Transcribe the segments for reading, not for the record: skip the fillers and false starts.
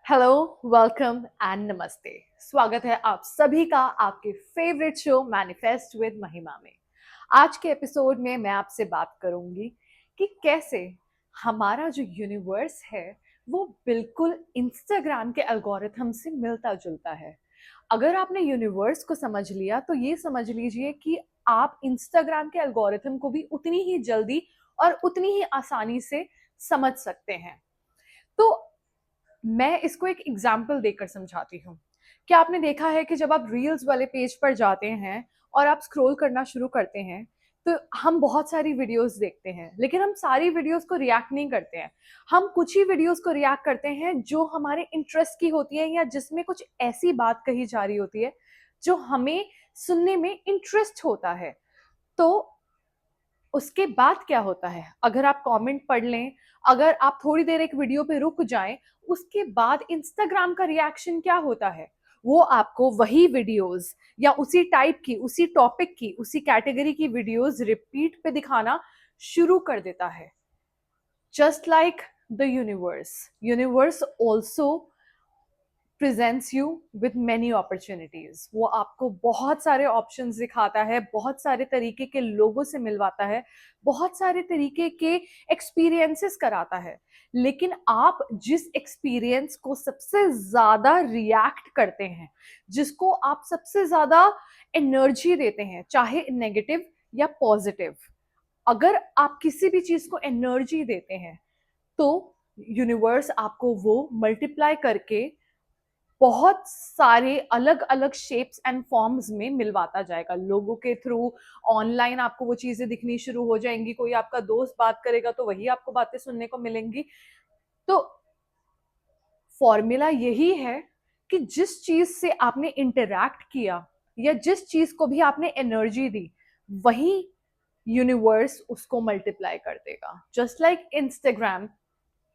Hello, welcome and नमस्ते। स्वागत है आप सभी का आपके फेवरेट शो मैनिफेस्ट विद महिमा में। आज के एपिसोड में मैं आपसे बात करूंगी कि कैसे हमारा जो यूनिवर्स है वो बिल्कुल इंस्टाग्राम के एल्गोरिथम से मिलता जुलता है। अगर आपने यूनिवर्स को समझ लिया तो ये समझ लीजिए कि आप इंस्टाग्राम के एल्गोरिथम को भी उतनी ही जल्दी और उतनी ही आसानी से समझ सकते हैं। तो मैं इसको एक एग्जाम्पल देकर समझाती हूँ। क्या आपने देखा है कि जब आप रील्स वाले पेज पर जाते हैं और आप स्क्रॉल करना शुरू करते हैं तो हम बहुत सारी वीडियोस देखते हैं, लेकिन हम सारी वीडियोस को रिएक्ट नहीं करते हैं। हम कुछ ही वीडियोस को रिएक्ट करते हैं जो हमारे इंटरेस्ट की होती है या जिसमें कुछ ऐसी बात कही जा रही होती है जो हमें सुनने में इंटरेस्ट होता है। तो उसके बाद क्या होता है, अगर आप कमेंट पढ़ लें, अगर आप थोड़ी देर एक वीडियो पे रुक जाएं, उसके बाद इंस्टाग्राम का रिएक्शन क्या होता है, वो आपको वही वीडियोस या उसी टाइप की, उसी टॉपिक की, उसी कैटेगरी की वीडियोस रिपीट पे दिखाना शुरू कर देता है। Just like the universe also presents you with many opportunities. वो आपको बहुत सारे ऑप्शंस दिखाता है, बहुत सारे तरीके के लोगों से मिलवाता है, बहुत सारे तरीके के एक्सपीरियंसेस कराता है। लेकिन आप जिस एक्सपीरियंस को सबसे ज्यादा रिएक्ट करते हैं, जिसको आप सबसे ज्यादा एनर्जी देते हैं, चाहे नेगेटिव या पॉजिटिव, अगर आप किसी भी चीज को एनर्जी देते हैं तो यूनिवर्स आपको वो मल्टीप्लाई करके बहुत सारे अलग अलग शेप्स एंड फॉर्म्स में मिलवाता जाएगा। लोगों के थ्रू ऑनलाइन आपको वो चीजें दिखनी शुरू हो जाएंगी, कोई आपका दोस्त बात करेगा तो वही आपको बातें सुनने को मिलेंगी। तो फॉर्मूला यही है कि जिस चीज से आपने इंटरैक्ट किया या जिस चीज को भी आपने एनर्जी दी, वही यूनिवर्स उसको मल्टीप्लाई कर देगा। Just like Instagram,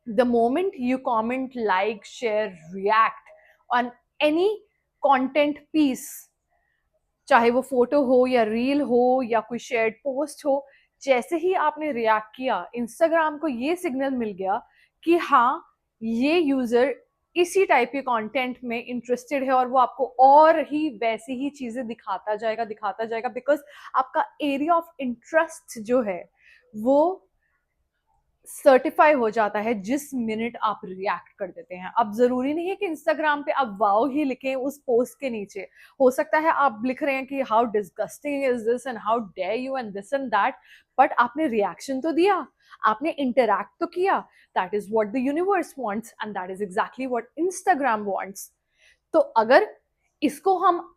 the moment you comment, like, share, react on any content piece, चाहे वो फोटो हो या रील हो या कोई शेयर्ड पोस्ट हो, जैसे ही आपने रिएक्ट किया, इंस्टाग्राम को ये सिग्नल मिल गया कि हाँ, ये यूजर इसी टाइप के कंटेंट में इंटरेस्टेड है और वो आपको और ही वैसी ही चीजें दिखाता जाएगा बिकॉज आपका एरिया ऑफ इंटरेस्ट जो है वो सर्टिफाई हो जाता है जिस मिनट आप रिएक्ट कर देते हैं। अब जरूरी नहीं है कि इंस्टाग्राम पे आप वाओ ही लिखें उस पोस्ट के नीचे। हो सकता है आप लिख रहे हैं कि how disgusting is this and how dare you and this and that, but आपने रिएक्शन तो दिया, आपने इंटरैक्ट तो किया। That is what the universe wants and that is exactly what Instagram wants. तो अगर इसको हम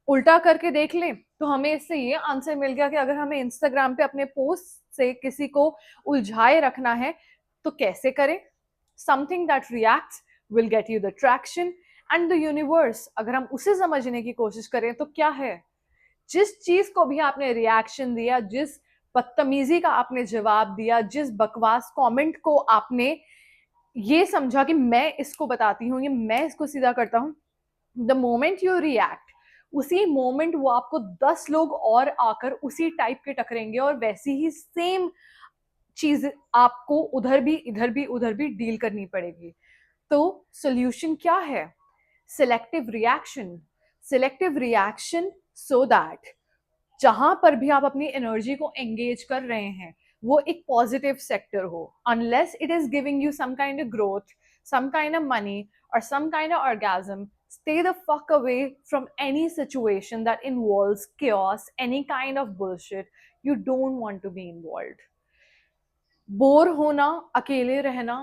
उल्टा करके देख लें तो हमें इससे ये आंसर मिल गया कि अगर हमें इंस्टाग्राम पे अपने पोस्ट से किसी को उलझाए रखना है तो कैसे करें। Something that reacts will get you the traction and the universe, अगर हम उसे समझने की कोशिश करें तो क्या है, जिस चीज को भी आपने रिएक्शन दिया, जिस बदतमीजी का आपने जवाब दिया, जिस बकवास कमेंट को आपने ये समझा कि मैं इसको बताती हूँ, ये मैं इसको सीधा करता हूँ, द मोमेंट यू रिएक्ट, उसी मोमेंट वो आपको 10 लोग और आकर उसी टाइप के टकरेंगे और वैसी ही सेम चीज आपको उधर भी डील करनी पड़ेगी। तो सोल्यूशन क्या है? Selective reaction. Selective reaction so that जहां पर भी आप अपनी एनर्जी को एंगेज कर रहे हैं वो एक पॉजिटिव सेक्टर हो। Unless it is giving you some kind of growth, some kind of money और some kind of orgasm, stay the fuck away from any situation that involves chaos, any kind of bullshit. You don't want to be involved. Bore होना, अकेले रहना,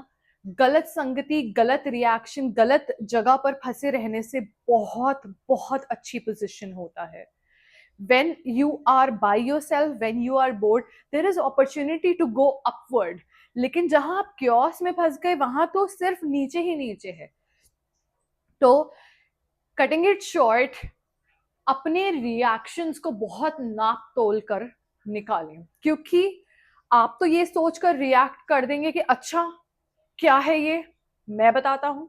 गलत संगति, गलत reaction, गलत जगह पर फंसे रहने से बहुत बहुत अच्छी पोजीशन होता है। when you are by yourself, when you are bored, there is opportunity to go upward. लेकिन जहां आप क्योस में फंस गए वहां तो सिर्फ नीचे ही नीचे है। तो कटिंग इट शॉर्ट, अपने रिएक्शंस को बहुत नाप तोल कर निकालें, क्योंकि आप तो ये सोचकर रिएक्ट कर देंगे कि अच्छा क्या है ये, मैं बताता हूं,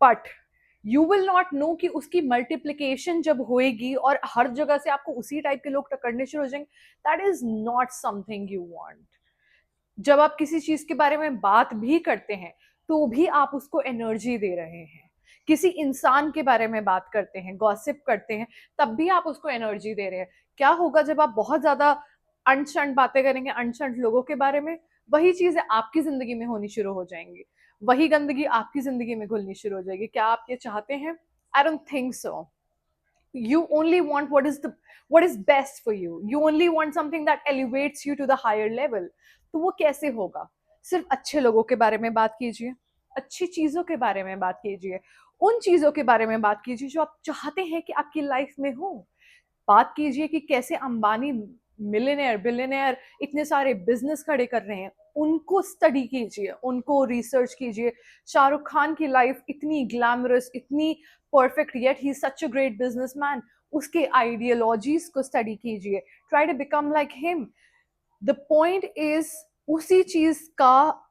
but you will not know कि उसकी मल्टीप्लीकेशन जब होएगी और हर जगह से आपको उसी टाइप के लोग टकरने शुरू हो जाएंगे, that is not something you want. जब आप किसी चीज के बारे में बात भी करते हैं तो भी आप उसको एनर्जी दे रहे हैं। किसी इंसान के बारे में बात करते हैं, गॉसिप करते हैं, तब भी आप उसको एनर्जी दे रहे हैं। क्या होगा जब आप बहुत ज्यादा अनशंट बातें करेंगे अनशंट लोगों के बारे में, वही चीजें आपकी जिंदगी में होनी शुरू हो जाएंगी, वही गंदगी आपकी जिंदगी में घुलनी शुरू हो जाएगी। क्या आप ये चाहते हैं? I don't think so. You only want what is best for you. You only want something that elevates you to the higher level. तो वो कैसे होगा? सिर्फ अच्छे लोगों के बारे में बात कीजिए, अच्छी चीजों के बारे में बात कीजिए, उन चीजों के बारे में बात कीजिए जो आप चाहते हैं कि आपकी लाइफ में हो। बात कीजिए कि कैसे अंबानी मिलियनेयर बिलियनेयर इतने सारे बिजनेस खड़े कर रहे हैं, उनको स्टडी कीजिए, उनको रिसर्च कीजिए। शाहरुख खान की लाइफ इतनी ग्लैमरस, इतनी perfect, yet he such a great businessman. उसके आइडियोलॉजीज को स्टडी कीजिए, try to become like him. The point is उसी चीज का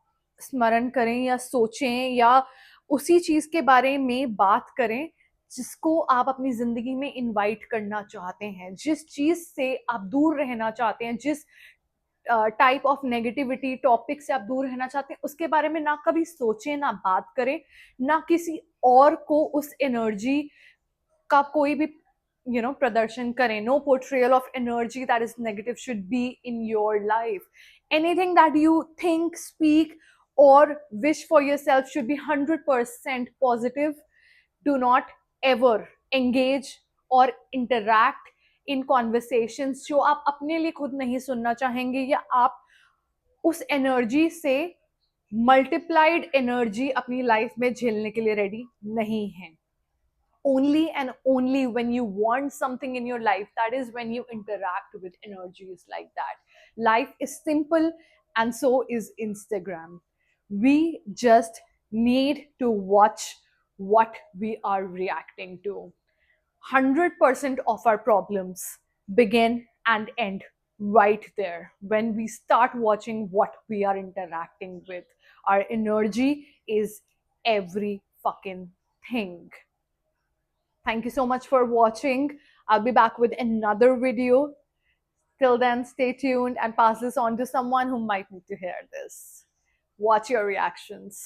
स्मरण करें या सोचें या उसी चीज के बारे में बात करें जिसको आप अपनी जिंदगी में इनवाइट करना चाहते हैं, जिस चीज से आप दूर रहना चाहते हैं, जिस टाइप ऑफ नेगेटिविटी टॉपिक से आप दूर रहना चाहते हैं, उसके बारे में ना कभी सोचें, ना बात करें, ना किसी और को उस एनर्जी का कोई भी प्रदर्शन करें। No portrayal of energy that is negative should be in your life. Anything that you think, speak or wish for yourself should be 100% positive. Do not ever engage or interact in conversations जो आप अपने लिए खुद नहीं सुनना चाहेंगे या आप उस एनर्जी से मल्टीप्लाइड एनर्जी अपनी लाइफ में झेलने के लिए रेडी नहीं है। Only and only when you want something in your life, that is when you interact with energies like that. Life is simple and so is Instagram. We just need to watch what we are reacting to. 100% of our problems begin and end right there when we start watching what we are interacting with. Our energy is every fucking thing. Thank you so much for watching. I'll be back with another video. Till then, stay tuned and pass this on to someone who might need to hear this. Watch your reactions.